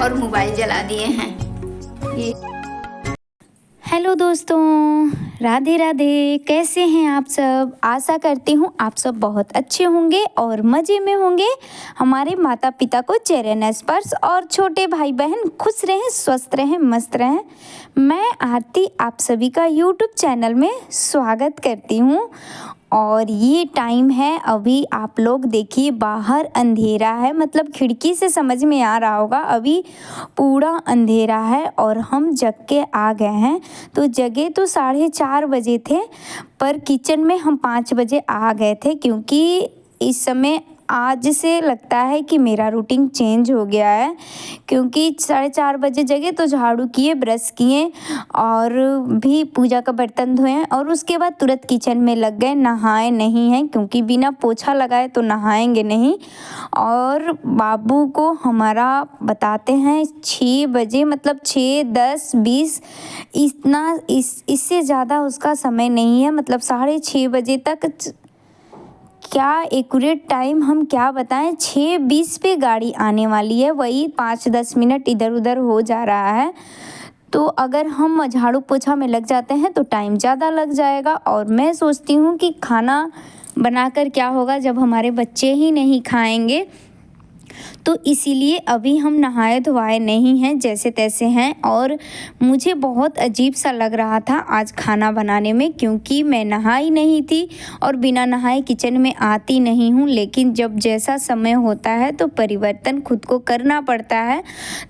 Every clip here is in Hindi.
और मोबाइल जला दिए हैं। ये हेलो दोस्तों, राधे राधे। कैसे हैं आप सब? आशा करती हूँ आप सब बहुत अच्छे होंगे और मज़े में होंगे। हमारे माता पिता को चरण स्पर्श और छोटे भाई बहन खुश रहें, स्वस्थ रहें, मस्त रहें। मैं आरती आप सभी का यूट्यूब चैनल में स्वागत करती हूँ। और ये टाइम है, अभी आप लोग देखिए बाहर अंधेरा है, मतलब खिड़की से समझ में आ रहा होगा अभी पूरा अंधेरा है और हम जग के आ गए हैं। तो जगे तो 4:30 बजे थे, पर किचन में हम 5 बजे आ गए थे, क्योंकि इस समय आज से लगता है कि मेरा रूटीन चेंज हो गया है। क्योंकि 4:30 बजे जगे तो झाड़ू किए, ब्रश किए और भी पूजा का बर्तन धोए और उसके बाद तुरंत किचन में लग गए। नहाए नहीं हैं, क्योंकि बिना पोछा लगाए तो नहाएंगे नहीं। और बाबू को हमारा बताते हैं 6 बजे, मतलब 6, 10, 20, इससे ज़्यादा उसका समय नहीं है। मतलब 6:30 बजे तक, क्या एक्यूरेट टाइम हम क्या बताएं, 6:20 पे गाड़ी आने वाली है। वही 5-10 मिनट इधर उधर हो जा रहा है। तो अगर हम झाड़ू पोछा में लग जाते हैं तो टाइम ज़्यादा लग जाएगा। और मैं सोचती हूँ कि खाना बनाकर क्या होगा जब हमारे बच्चे ही नहीं खाएंगे। तो इसीलिए अभी हम नहाए धोआए नहीं हैं, जैसे तैसे हैं। और मुझे बहुत अजीब सा लग रहा था आज खाना बनाने में, क्योंकि मैं नहाई नहीं थी और बिना नहाए किचन में आती नहीं हूँ। लेकिन जब जैसा समय होता है तो परिवर्तन खुद को करना पड़ता है।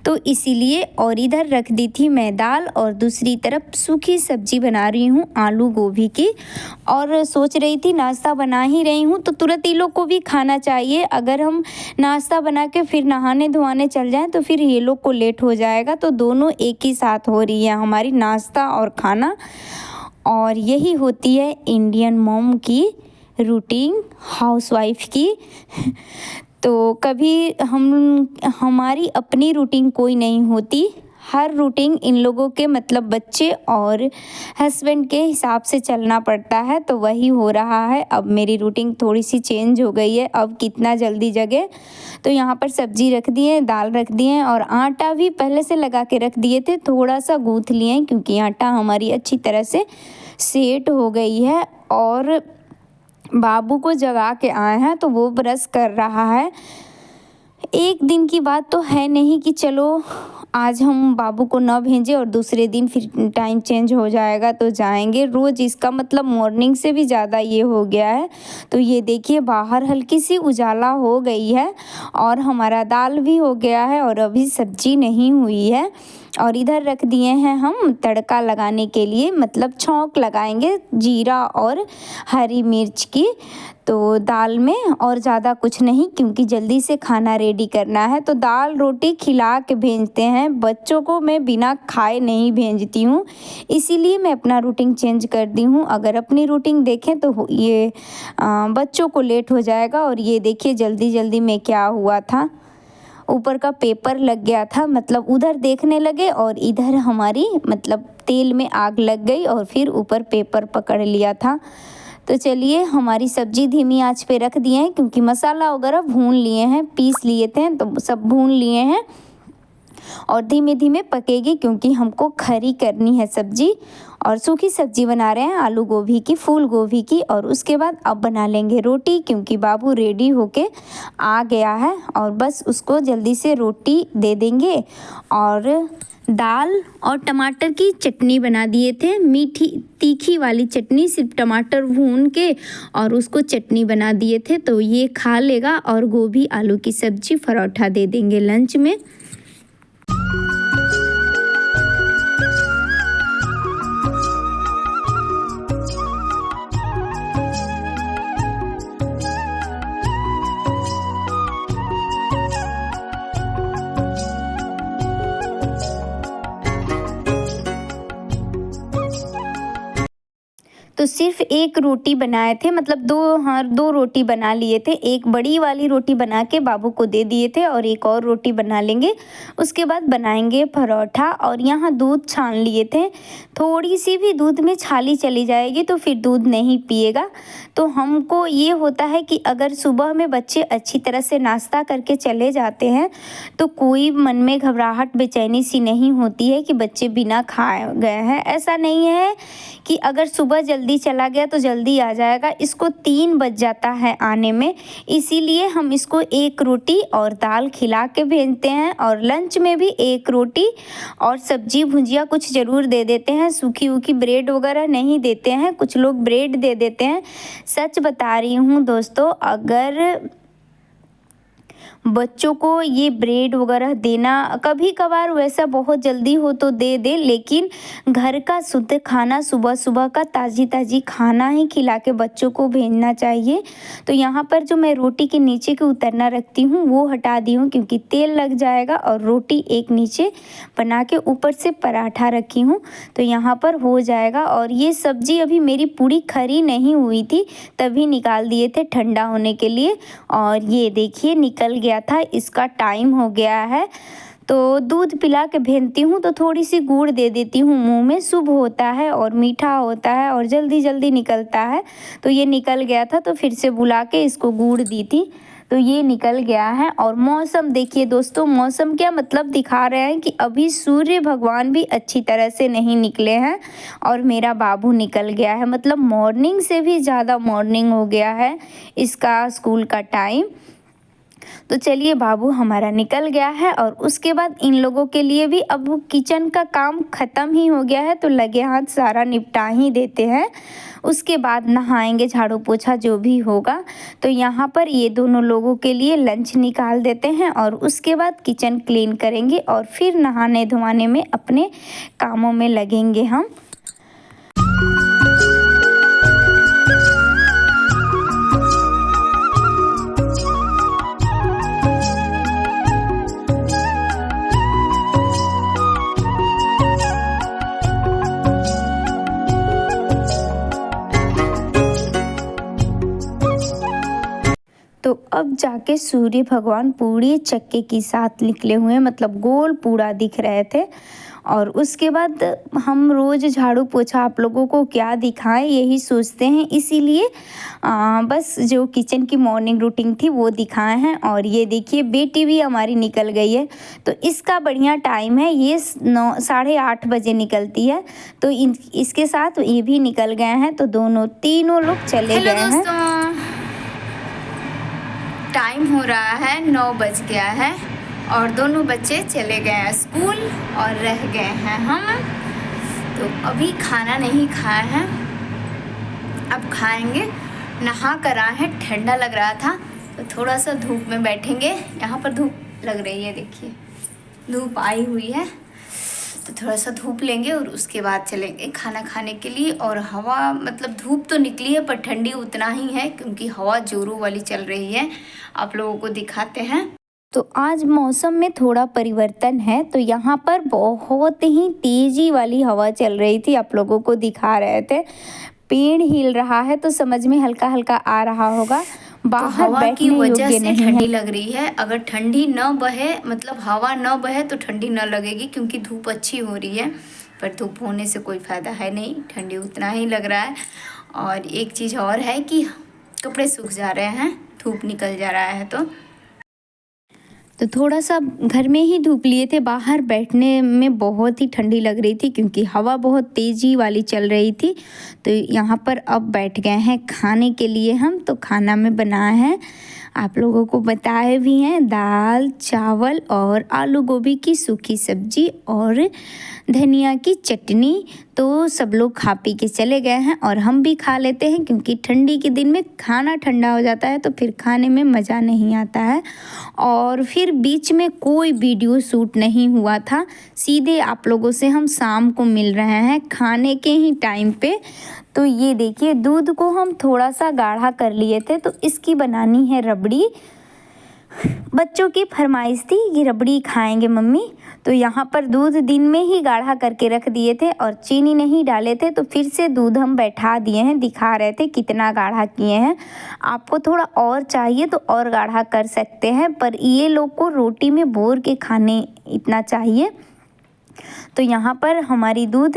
तो इसीलिए, और इधर रख दी थी मैं दाल और दूसरी तरफ सूखी सब्जी बना रही हूँ आलू गोभी की। और सोच रही थी नाश्ता बना ही रही हूँ तो तुरंत ये लोग को भी खाना चाहिए। अगर हम नाश्ता बना के फिर नहाने धोआने चल जाएं तो फिर ये लोग को लेट हो जाएगा। तो दोनों एक ही साथ हो रही है हमारी, नाश्ता और खाना। और यही होती है इंडियन मॉम की रूटीन, हाउसवाइफ की। तो कभी हमारी अपनी रूटीन कोई नहीं होती, हर रूटीन इन लोगों के, मतलब बच्चे और हस्बैंड के हिसाब से चलना पड़ता है। तो वही हो रहा है। अब मेरी रूटीन थोड़ी सी चेंज हो गई है। अब कितना जल्दी जगे। तो यहाँ पर सब्जी रख दिए, दाल रख दिए और आटा भी पहले से लगा के रख दिए थे, थोड़ा सा गूँथ लिए, क्योंकि आटा हमारी अच्छी तरह से सेट हो गई है। और बाबू को जगा के आए हैं तो वो ब्रश कर रहा है। एक दिन की बात तो है नहीं कि चलो आज हम बाबू को न भेजें और दूसरे दिन फिर टाइम चेंज हो जाएगा तो जाएंगे। रोज़ इसका मतलब मॉर्निंग से भी ज़्यादा ये हो गया है। तो ये देखिए बाहर हल्की सी उजाला हो गई है और हमारा दाल भी हो गया है और अभी सब्जी नहीं हुई है। और इधर रख दिए हैं हम तड़का लगाने के लिए, मतलब छौंक लगाएंगे जीरा और हरी मिर्च की। तो दाल में और ज़्यादा कुछ नहीं, क्योंकि जल्दी से खाना रेडी करना है। तो दाल रोटी खिला के भेजते हैं बच्चों को, मैं बिना खाए नहीं भेजती हूँ। इसीलिए मैं अपना रूटीन चेंज कर दी हूँ। अगर अपनी रूटीन देखें तो ये बच्चों को लेट हो जाएगा। और ये देखिए जल्दी जल्दी में क्या हुआ था, ऊपर का पेपर लग गया था, मतलब उधर देखने लगे और इधर हमारी मतलब तेल में आग लग गई और फिर ऊपर पेपर पकड़ लिया था। तो चलिए हमारी सब्जी धीमी आंच पे रख दिए हैं, क्योंकि मसाला वगैरह भून लिए हैं, पीस लिए थे तो सब भून लिए हैं और धीमे धीमे पकेगी, क्योंकि हमको खरी करनी है सब्जी। और सूखी सब्जी बना रहे हैं आलू गोभी की, फूल गोभी की। और उसके बाद अब बना लेंगे रोटी, क्योंकि बाबू रेडी होके आ गया है और बस उसको जल्दी से रोटी दे देंगे। और दाल और टमाटर की चटनी बना दिए थे, मीठी तीखी वाली चटनी, सिर्फ टमाटर भून के और उसको चटनी बना दिए थे। तो ये खा लेगा और गोभी आलू की सब्जी परोठा दे देंगे लंच में। तो तो सिर्फ एक रोटी बनाए थे, मतलब दो रोटी बना लिए थे। एक बड़ी वाली रोटी बना के बाबू को दे दिए थे और एक और रोटी बना लेंगे, उसके बाद बनाएंगे परोठा। और यहाँ दूध छान लिए थे, थोड़ी सी भी दूध में छाली चली जाएगी तो फिर दूध नहीं पिएगा। तो हमको ये होता है कि अगर सुबह में बच्चे अच्छी तरह से नाश्ता करके चले जाते हैं तो कोई मन में घबराहट बेचैनी सी नहीं होती है कि बच्चे बिना खाए गए हैं। ऐसा नहीं है कि अगर सुबह जल्दी चला गया तो जल्दी आ जाएगा, इसको 3 बज जाता है आने में। इसीलिए हम इसको एक रोटी और दाल खिला के भेजते हैं और लंच में भी एक रोटी और सब्जी भुजिया कुछ ज़रूर दे देते हैं। सूखी वूखी ब्रेड वगैरह नहीं देते हैं, कुछ लोग ब्रेड दे देते हैं। सच बता रही हूँ दोस्तों, अगर बच्चों को ये ब्रेड वगैरह देना कभी कभार वैसा बहुत जल्दी हो तो दे दे, लेकिन घर का शुद्ध खाना सुबह सुबह का ताज़ी खाना ही खिला के बच्चों को भेजना चाहिए। तो यहाँ पर जो मैं रोटी के नीचे के उतरना रखती हूँ वो हटा दी हूँ क्योंकि तेल लग जाएगा, और रोटी एक नीचे बना के ऊपर से पराठा रखी हूँ तो यहाँ पर हो जाएगा। और ये सब्ज़ी अभी मेरी पूरी खरी नहीं हुई थी, तभी निकाल दिए थे ठंडा होने के लिए। और ये देखिए निकल गया था, इसका टाइम हो गया है। तो दूध पिला के भेजती हूँ तो थोड़ी सी गुड़ दे देती हूँ, मुंह में शुभ होता है और मीठा होता है और जल्दी जल्दी निकलता है। तो ये निकल गया था तो फिर से बुला के इसको गुड़ दी थी, तो ये निकल गया है। और मौसम देखिए दोस्तों, मौसम क्या मतलब दिखा रहे हैं कि अभी सूर्य भगवान भी अच्छी तरह से नहीं निकले हैं और मेरा बाबू निकल गया है, मतलब मॉर्निंग से भी ज़्यादा मॉर्निंग हो गया है इसका स्कूल का टाइम। तो चलिए बाबू हमारा निकल गया है और उसके बाद इन लोगों के लिए भी अब किचन का काम ख़त्म ही हो गया है तो लगे हाथ सारा निपटा ही देते हैं। उसके बाद नहाएंगे, झाड़ू पोछा जो भी होगा। तो यहाँ पर ये दोनों लोगों के लिए लंच निकाल देते हैं और उसके बाद किचन क्लीन करेंगे और फिर नहाने धोने में अपने कामों में लगेंगे हम। तो अब जाके सूर्य भगवान पूरे चक्के के साथ निकले हुए, मतलब गोल पूरा दिख रहे थे। और उसके बाद हम रोज़ झाड़ू पोछा आप लोगों को क्या दिखाएं यही सोचते हैं, इसीलिए बस जो किचन की मॉर्निंग रूटीन थी वो दिखाए हैं। और ये देखिए बेटी भी हमारी निकल गई है, तो इसका बढ़िया टाइम है, ये 8:30 बजे निकलती है। तो इसके साथ ये भी निकल गए हैं, तो तीनों लोग चले गए हैं। टाइम हो रहा है 9 बज गया है और दोनों बच्चे चले गए हैं स्कूल और रह गए हैं हम। तो अभी खाना नहीं खाए हैं, अब खाएंगे। नहा कर आए हैं, ठंडा लग रहा था तो थोड़ा सा धूप में बैठेंगे। यहाँ पर धूप लग रही है, देखिए धूप आई हुई है, तो थोड़ा सा धूप लेंगे और उसके बाद चलेंगे खाना खाने के लिए। और हवा मतलब धूप तो निकली है पर ठंडी उतना ही है क्योंकि हवा जोरों वाली चल रही है, आप लोगों को दिखाते हैं। तो आज मौसम में थोड़ा परिवर्तन है, तो यहाँ पर बहुत ही तेज़ी वाली हवा चल रही थी, आप लोगों को दिखा रहे थे। पेड़ हिल रहा है तो समझ में हल्का हल्का आ रहा होगा। बाहर हवा की बैठने वजह योग्य से नहीं ठंडी है। लग रही है। अगर ठंडी न बहे, मतलब हवा न बहे तो ठंडी न लगेगी क्योंकि धूप अच्छी हो रही है, पर धूप होने से कोई फ़ायदा है नहीं, ठंडी उतना ही लग रहा है। और एक चीज़ और है कि कपड़े सूख जा रहे हैं, धूप निकल जा रहा है। तो थोड़ा सा घर में ही धूप लिए थे, बाहर बैठने में बहुत ही ठंडी लग रही थी क्योंकि हवा बहुत तेज़ी वाली चल रही थी। तो यहाँ पर अब बैठ गए हैं खाने के लिए हम। तो खाना में बनाए हैं, आप लोगों को बताए भी हैं, दाल चावल और आलू गोभी की सूखी सब्जी और धनिया की चटनी। तो सब लोग खा पी के चले गए हैं और हम भी खा लेते हैं क्योंकि ठंडी के दिन में खाना ठंडा हो जाता है तो फिर खाने में मज़ा नहीं आता है। और फिर बीच में कोई वीडियो शूट नहीं हुआ था, सीधे आप लोगों से हम शाम को मिल रहे हैं खाने के ही टाइम पे। तो ये देखिए दूध को हम थोड़ा सा गाढ़ा कर लिए थे, तो इसकी बनानी है रबड़ी। बच्चों की फरमाइश थी कि रबड़ी खाएंगे मम्मी, तो यहाँ पर दूध दिन में ही गाढ़ा करके रख दिए थे और चीनी नहीं डाले थे, तो फिर से दूध हम बैठा दिए हैं, दिखा रहे थे कितना गाढ़ा किए हैं। आपको थोड़ा और चाहिए तो और गाढ़ा कर सकते हैं, पर ये लोग को रोटी में बोर के खाने इतना चाहिए। तो यहाँ पर हमारी दूध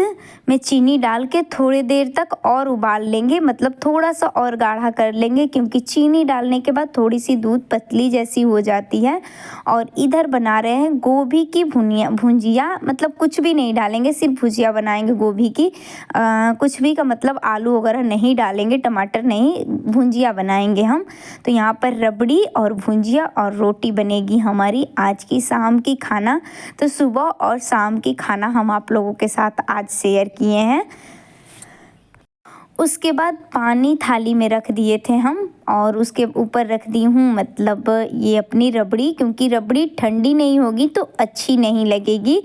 में चीनी डाल के थोड़ी देर तक और उबाल लेंगे, मतलब थोड़ा सा और गाढ़ा कर लेंगे, क्योंकि चीनी डालने के बाद थोड़ी सी दूध पतली जैसी हो जाती है। और इधर बना रहे हैं गोभी की भुंजिया, मतलब कुछ भी नहीं डालेंगे, सिर्फ भुजिया बनाएंगे गोभी की। कुछ भी का मतलब आलू वगैरह नहीं डालेंगे, टमाटर नहीं, भुंजिया बनाएंगे हम। तो यहाँ पर रबड़ी और भुंजिया और रोटी बनेगी हमारी आज की शाम की खाना। तो सुबह और शाम की खाना हम आप लोगों के साथ आज शेयर किए हैं। उसके बाद पानी थाली में रख दिए थे हम, और उसके ऊपर रख दी हूँ मतलब ये अपनी रबड़ी, क्योंकि रबड़ी ठंडी नहीं होगी तो अच्छी नहीं लगेगी।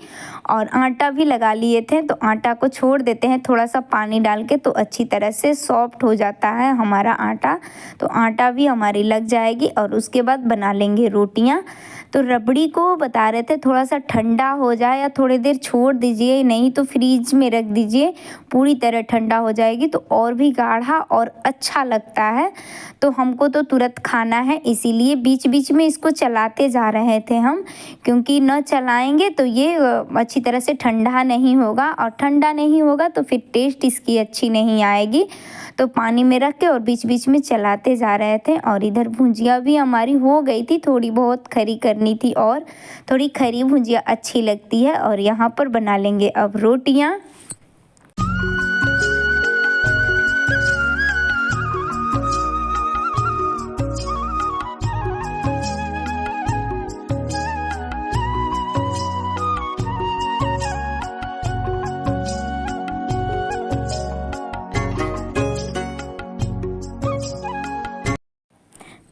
और आटा भी लगा लिए थे, तो आटा को छोड़ देते हैं थोड़ा सा पानी डाल के, तो अच्छी तरह से सॉफ्ट हो जाता है हमारा आटा। तो आटा भी हमारी लग जाएगी और उसके बाद बना लेंगे रोटियाँ। तो रबड़ी को बता रहे थे थोड़ा सा ठंडा हो जाए या थोड़ी देर छोड़ दीजिए, नहीं तो फ्रीज में रख दीजिए, पूरी तरह ठंडा हो जाएगी तो और भी गाढ़ा और अच्छा लगता है। तो हमको तो तुरंत खाना है, इसीलिए बीच बीच में इसको चलाते जा रहे थे हम, क्योंकि न चलाएंगे तो ये अच्छी तरह से ठंडा नहीं होगा, और ठंडा नहीं होगा तो फिर टेस्ट इसकी अच्छी नहीं आएगी। तो पानी में रख के और बीच बीच में चलाते जा रहे थे। और इधर भुजिया भी हमारी हो गई थी, थोड़ी बहुत खरी करनी थी, और थोड़ी खरी भुजिया अच्छी लगती है। और यहाँ पर बना लेंगे अब रोटियाँ।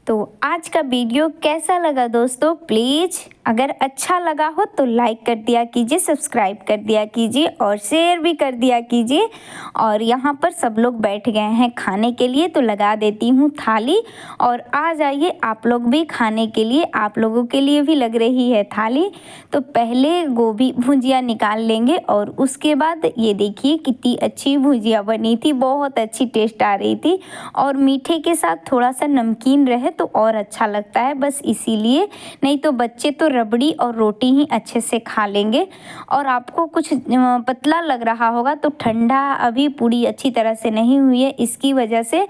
तो आज का वीडियो कैसा लगा दोस्तों, प्लीज़ अगर अच्छा लगा हो तो लाइक कर दिया कीजिए, सब्सक्राइब कर दिया कीजिए और शेयर भी कर दिया कीजिए। और यहाँ पर सब लोग बैठ गए हैं खाने के लिए, तो लगा देती हूँ थाली, और आ जाइए आप लोग भी खाने के लिए। आप लोगों के लिए भी लग रही है थाली। तो पहले गोभी भुजिया निकाल लेंगे, और उसके बाद ये देखिए कितनी अच्छी भुजिया बनी थी, बहुत अच्छी टेस्ट आ रही थी। और मीठे के साथ थोड़ा सा नमकीन रहे तो और अच्छा लगता है, बस इसीलिए, नहीं तो बच्चे तो रबड़ी और रोटी ही अच्छे से खा लेंगे। और आपको कुछ पतला लग रहा होगा तो ठंडा अभी पूरी अच्छी तरह से नहीं हुई है इसकी वजह से,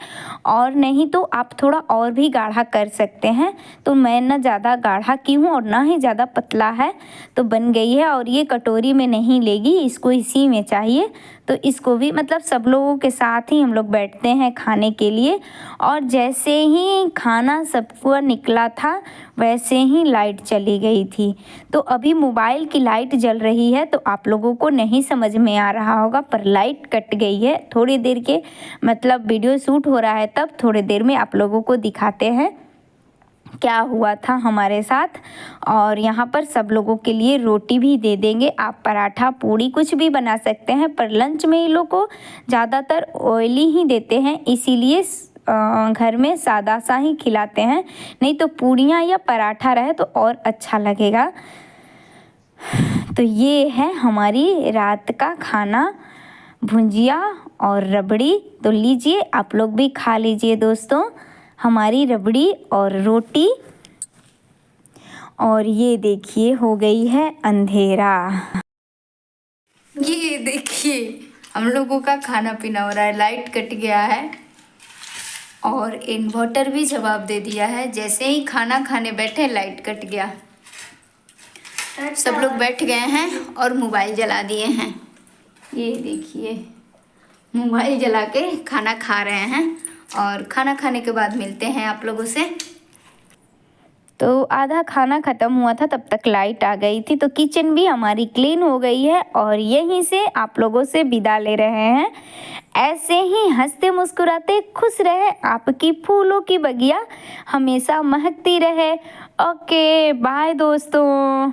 और नहीं तो आप थोड़ा और भी गाढ़ा कर सकते हैं। तो मैं ना ज़्यादा गाढ़ा की हूँ और ना ही ज़्यादा पतला है, तो बन गई है। और ये कटोरी में नहीं लेगी, इसको इसी में चाहिए। तो इसको भी मतलब सब लोगों के साथ ही हम लोग बैठते हैं खाने के लिए। और जैसे ही खाना सबको निकला था वैसे ही लाइट चली गई थी। तो अभी मोबाइल की लाइट जल रही है, तो आप लोगों को नहीं समझ में आ रहा होगा, पर लाइट कट गई है थोड़ी देर के, मतलब वीडियो शूट हो रहा है तब थोड़ी देर में आप लोगों को दिखाते हैं क्या हुआ था हमारे साथ। और यहाँ पर सब लोगों के लिए रोटी भी दे देंगे, आप पराठा पूड़ी कुछ भी बना सकते हैं, पर लंच में ये लोग को ज़्यादातर ऑयली ही देते हैं, इसीलिए घर में सादा सा ही खिलाते हैं, नहीं तो पूड़ियाँ या पराठा रहे तो और अच्छा लगेगा। तो ये है हमारी रात का खाना, भुजिया और रबड़ी। तो लीजिए आप लोग भी खा लीजिए दोस्तों हमारी रबड़ी और रोटी। और ये देखिए हो गई है अंधेरा। ये देखिए हम लोगों का खाना पीना हो रहा है, लाइट कट गया है और इन्वर्टर भी जवाब दे दिया है। जैसे ही खाना खाने बैठे लाइट कट गया, सब लोग बैठ गए हैं और मोबाइल जला दिए हैं। ये देखिए मोबाइल जला के खाना खा रहे हैं, और खाना खाने के बाद मिलते हैं आप लोगों से। तो आधा खाना ख़त्म हुआ था तब तक लाइट आ गई थी, तो किचन भी हमारी क्लीन हो गई है, और यहीं से आप लोगों से विदा ले रहे हैं। ऐसे ही हंसते मुस्कुराते खुश रहे, आपकी फूलों की बगिया हमेशा महकती रहे। ओके बाय दोस्तों।